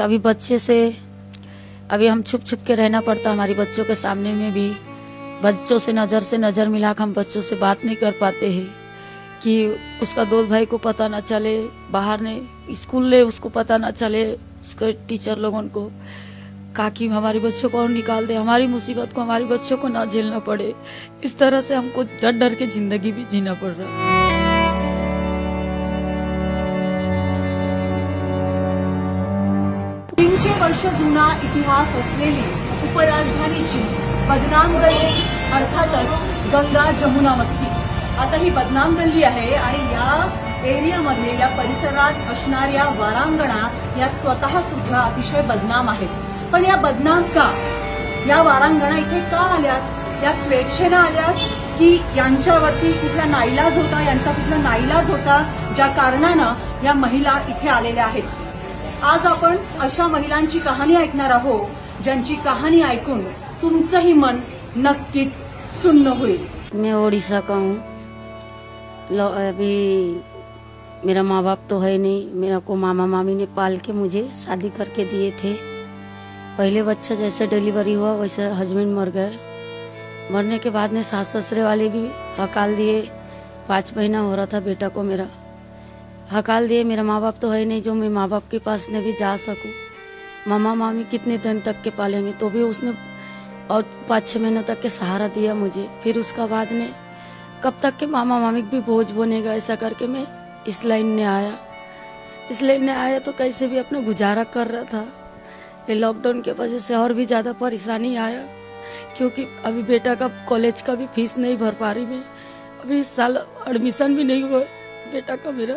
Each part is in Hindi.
अभी बच्चे से अभी हम छुप छुप के रहना पड़ता, हमारी बच्चों के सामने में भी बच्चों से नज़र मिला कर हम बच्चों से बात नहीं कर पाते हैं कि उसका दो भाई को पता ना चले, बाहर ने स्कूल ले उसको पता ना चले, उसके टीचर लोगों को काकि हमारे बच्चों को और निकाल दे, हमारी मुसीबत को हमारे बच्चों को ना झेलना पड़े। इस तरह से हमको डर डर के जिंदगी भी जीना पड़ रहा है। 300 वर्ष जुना इतिहास असलेली उपराजधानीची बदनाम गल्ली अर्थातच गंगा जमुना वस्ती आता ही बदनाम गल्ली आहे आणि या एरियामध्ये या परिसरात असणाऱ्या वारांगणा या स्वतः सुद्धा अतिशय बदनाम आहेत। पण या बदनाम का, या वारांगणा इथे का आल्यात, या स्वेच्छेने आल्यात की यांच्यावरती कुठला नाईलाज होता, यांचा कुठला नाईलाज होता ज्या कारणानं या महिला इथे आलेल्या आहेत। आज आपण अशा महिलांची कहाणी ऐकणार आहोत ज्यांची कहाणी ऐकून तुमचंही मन नक्कीच सुन्न होईल। मैं ओडिशा का हूँ। अभी मेरा माँ बाप तो है नहीं, मेरा को मामा मामी ने पाल के मुझे शादी करके दिए थे। पहले बच्चा जैसे डिलीवरी हुआ वैसे हस्बैंड मर गए। मरने के बाद में सास ससुरे वाले भी हकाल दिए। 5 महीना हो रहा था बेटा को मेरा, हकाल दिए। मेरा माँ बाप तो है नहीं जो मैं माँ बाप के पास ने भी जा सकूं। मामा मामी कितने दिन तक के पालेंगे, तो भी उसने और 5-6 महीनों तक के सहारा दिया मुझे। फिर उसका बाद ने कब तक के मामा मामी भी बोझ बनेगा, ऐसा करके मैं इस लाइन में आया। इस लाइन में आया तो कैसे भी अपना गुजारा कर रहा था। ये लॉकडाउन के वजह से और भी ज़्यादा परेशानी आया, क्योंकि अभी बेटा का कॉलेज का भी फीस नहीं भर पा रही मैं। अभी इस साल एडमिशन भी नहीं हुआ बेटा का मेरा।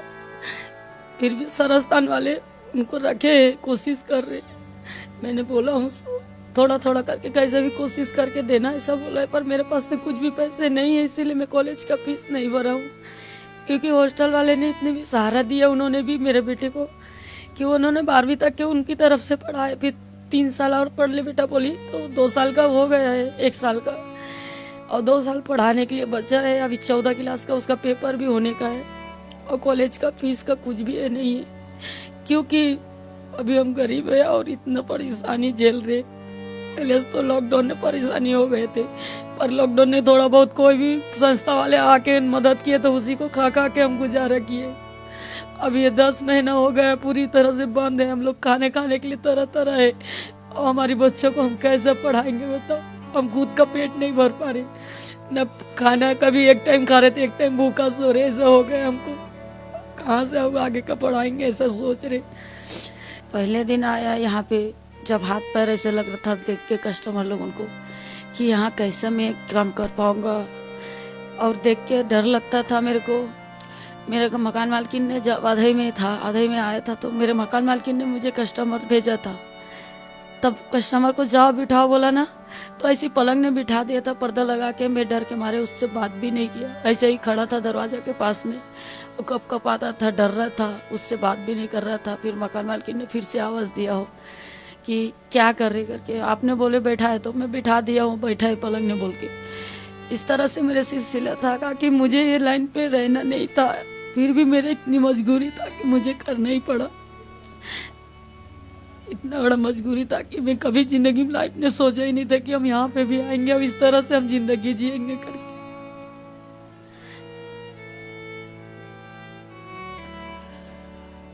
फिर भी सरस्तान वाले उनको रखे, कोशिश कर रहे। मैंने बोला हूँ थोड़ा थोड़ा करके कैसे भी कोशिश करके देना, ऐसा बोला है। पर मेरे पास में कुछ भी पैसे नहीं है, इसीलिए मैं कॉलेज का फीस नहीं भरा हूँ। क्योंकि हॉस्टल वाले ने इतने भी सहारा दिया उन्होंने भी मेरे बेटे को कि उन्होंने 12वीं तक के उनकी तरफ से पढ़ाए। फिर 3 साल और पढ़ ले बेटा बोली, तो 2 साल का हो गया है, 1 साल का, और 2 साल पढ़ाने के लिए बचा है। अभी 14 क्लास का उसका पेपर भी होने का है, और कॉलेज का फीस का कुछ भी है नहीं है, क्योंकि अभी हम गरीब है और इतना परेशानी झेल रहे। पहले तो लॉकडाउन में परेशानी हो गए थे, पर लॉकडाउन ने थोड़ा बहुत कोई भी संस्था वाले आके मदद किए तो उसी को खा खा के हम गुजारा किए। अब ये 10 महीना हो गया पूरी तरह से बंद है। हम लोग खाने के लिए तरह तरह है, और हमारी बच्चों को हम कैसे पढ़ाएंगे बताओ। हम खुद का पेट नहीं भर पा रहे, न खाना कभी एक टाइम खा रहे थे, एक टाइम भूखा सो रहे, ऐसा हो गया हमको। कहाँ से हम आगे का पढ़ाएंगे ऐसा सोच रहे। पहले दिन आया यहाँ पे, जब हाथ पैर ऐसे लग रहा था देख के कस्टमर लोगों को कि यहाँ कैसे मैं काम कर पाऊंगा, और देख के डर लगता था मेरे को। मेरे को मकान मालकिन ने जब आधे में आया था, तो मेरे मकान मालकिन ने मुझे कस्टमर भेजा था। तब कस्टमर को जाओ बिठाओ बोला ना, तो ऐसी पलंग ने बिठा दिया था पर्दा लगा के। मैं डर के मारे उससे बात भी नहीं किया, ऐसे ही खड़ा था दरवाजा के पास में। वो कप आता था, डर रहा था, उससे बात भी नहीं कर रहा था। फिर मकान मालकिन ने फिर से आवाज़ दिया हो कि क्या कर रहे करके, आपने बोले बैठा है तो मैं बिठा दिया हूँ, बैठा है पलंग ने बोल के। इस तरह से मेरे सिलसिला था कि मुझे ये लाइन पे रहना नहीं था, फिर भी मेरे इतनी मजबूरी था कि मुझे करना ही पड़ा। इतना बड़ा मजबूरी था कि मैं कभी जिंदगी में लाइफ ने सोचा ही नहीं था कि हम यहाँ पे भी आएंगे, अब इस तरह से हम जिंदगी जिएंगे करके।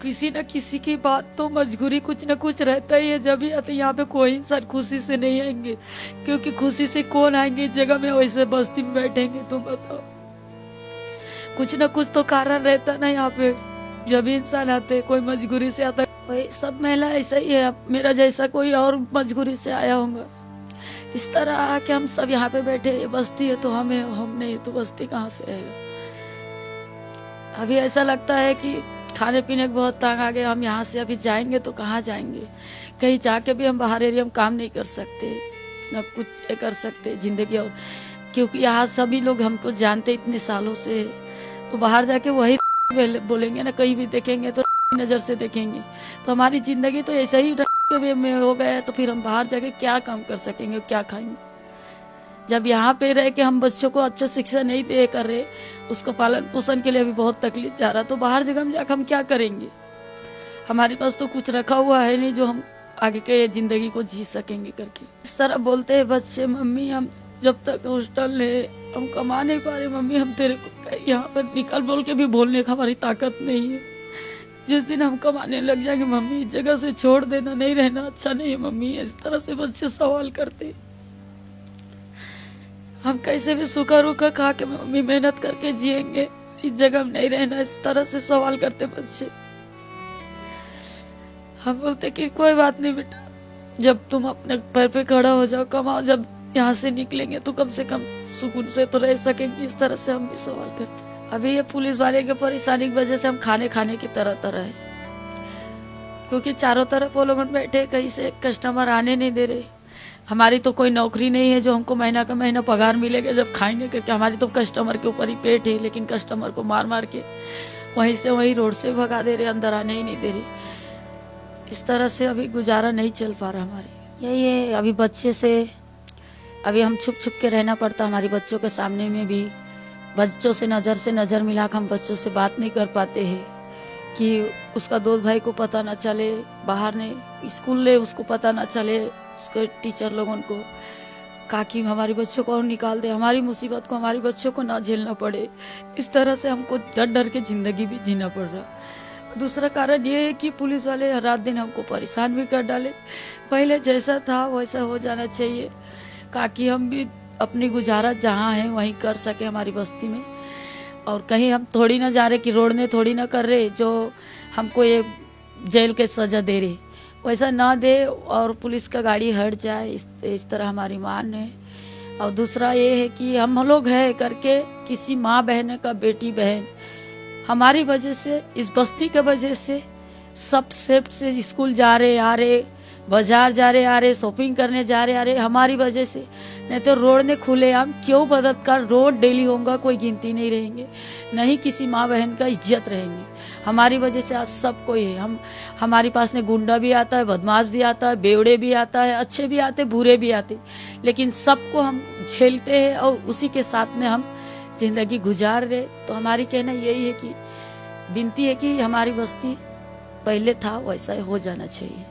किसी न किसी की बात तो मजबूरी कुछ न कुछ रहता ही है। जब भी आते यहाँ पे कोई इंसान खुशी से नहीं आएंगे, क्योंकि खुशी से कौन आएंगे इस जगह में, वैसे बस्ती में बैठेंगे तो बताओ। कुछ न कुछ तो कारण रहता ना यहाँ पे। जब भी इंसान आते कोई मजबूरी से आता, कोई सब महिला ऐसा ही है, मेरा जैसा कोई और मजबूरी से आया होगा। इस तरह आके हम सब यहाँ पे बैठे, ये बस्ती है तो हम नहीं तो बस्ती कहाँ से रहेगा। अभी ऐसा लगता है कि खाने पीने के बहुत तंग आ गए। हम यहाँ से अभी जाएंगे तो कहाँ जाएंगे, कहीं जाके भी हम बाहर एरिया में काम नहीं कर सकते, न कुछ कर सकते जिंदगी। और क्योंकि यहाँ सभी लोग हमको जानते इतने सालों से, तो बाहर जाके वही बोलेंगे ना, कहीं भी देखेंगे तो नजर से देखेंगे। तो हमारी जिंदगी तो ऐसा ही में हो गया है, तो फिर हम बाहर जाके क्या काम कर सकेंगे, क्या खाएंगे। जब यहाँ पे रह के हम बच्चों को अच्छा शिक्षा नहीं दे कर रहे, उसको पालन पोषण के लिए भी बहुत तकलीफ जा रहा, तो बाहर जगह में जाकर हम क्या करेंगे। हमारे पास तो कुछ रखा हुआ है नहीं जो हम आगे के जिंदगी को जी सकेंगे करके। इस तरह बोलते हैं बच्चे, मम्मी हम जब तक हॉस्टल है हम कमा नहीं पा रहे, मम्मी हम तेरे को यहाँ पर निकल बोल के भी बोलने का हमारी ताकत नहीं है। जिस दिन हम कमाने लग जाएंगे मम्मी इस जगह से छोड़ देना, नहीं रहना अच्छा नहीं है मम्मी। इस तरह से बच्चे सवाल करते। हम कैसे भी सूखा रूखा खा के मम्मी मेहनत करके जिएंगे, इस जगह में नहीं रहना, इस तरह से सवाल करते बच्चे। हम बोलते कि कोई बात नहीं बेटा, जब तुम अपने पैर पे खड़ा हो जाओ, कमाओ, जब यहाँ से निकलेंगे तो कम से कम सुकून से तो रह सकेंगे। इस तरह से हम भी सवाल करते। अभी ये पुलिस वाले के परेशानी की वजह से हम खाने की तरह है, क्योंकि चारों तरफ वो लोग बैठे, कहीं से कस्टमर आने नहीं दे रहे। हमारी तो कोई नौकरी नहीं है जो हमको महीना का महीना पगार मिलेगा जब खाएंगे करके। हमारी तो कस्टमर के ऊपर ही पेट है, लेकिन कस्टमर को मार मार के वहीं से वहीं रोड से भगा दे रहे, अंदर आने ही नहीं दे रहे। इस तरह से अभी गुजारा नहीं चल पा रहा हमारी। यही है, अभी बच्चे से अभी हम छुप छुप के रहना पड़ता। हमारी बच्चों के सामने में भी बच्चों से नज़र मिला कर हम बच्चों से बात नहीं कर पाते हैं कि उसका दोस्त भाई को पता ना चले, बाहर ने स्कूल ले उसको पता ना चले, उसके टीचर लोगों को काकी हमारे बच्चों को और निकाल दे, हमारी मुसीबत को हमारे बच्चों को ना झेलना पड़े। इस तरह से हमको डर डर के जिंदगी भी जीना पड़ रहा। दूसरा कारण ये है कि पुलिस वाले रात दिन हमको परेशान भी कर डाले। पहले जैसा था वैसा हो जाना चाहिए, ताकि हम भी अपनी गुजारा जहाँ है वहीं कर सके हमारी बस्ती में। और कहीं हम थोड़ी ना जा रहे कि रोड में थोड़ी ना कर रहे जो हमको ये जेल के सजा दे रहे, वैसा ना दे और पुलिस का गाड़ी हट जाए, इस तरह हमारी मांग है। और दूसरा ये है कि हम लोग है करके किसी माँ बहन का बेटी बहन हमारी वजह से, इस बस्ती के वजह से सब सेफ्ट से स्कूल जा रहे आ रहे, बाजार जा रहे आ रहे, शॉपिंग करने जा रहे आ रहे, हमारी वजह से। नहीं तो रोड ने खुले हम क्यों बदतकार रोड डेली होगा, कोई गिनती नहीं रहेंगे, नहीं किसी माँ बहन का इज्जत रहेंगे। हमारी वजह से आज सब कोई है। हमारे पास में गुंडा भी आता है, बदमाश भी आता है, बेवड़े भी आता है, अच्छे भी आते, बुरे भी आते, लेकिन सबको हम झेलते हैं और उसी के साथ में हम जिंदगी गुजार रहे। तो हमारी कहना यही है कि विनती है कि हमारी बस्ती पहले था वैसा हो जाना चाहिए।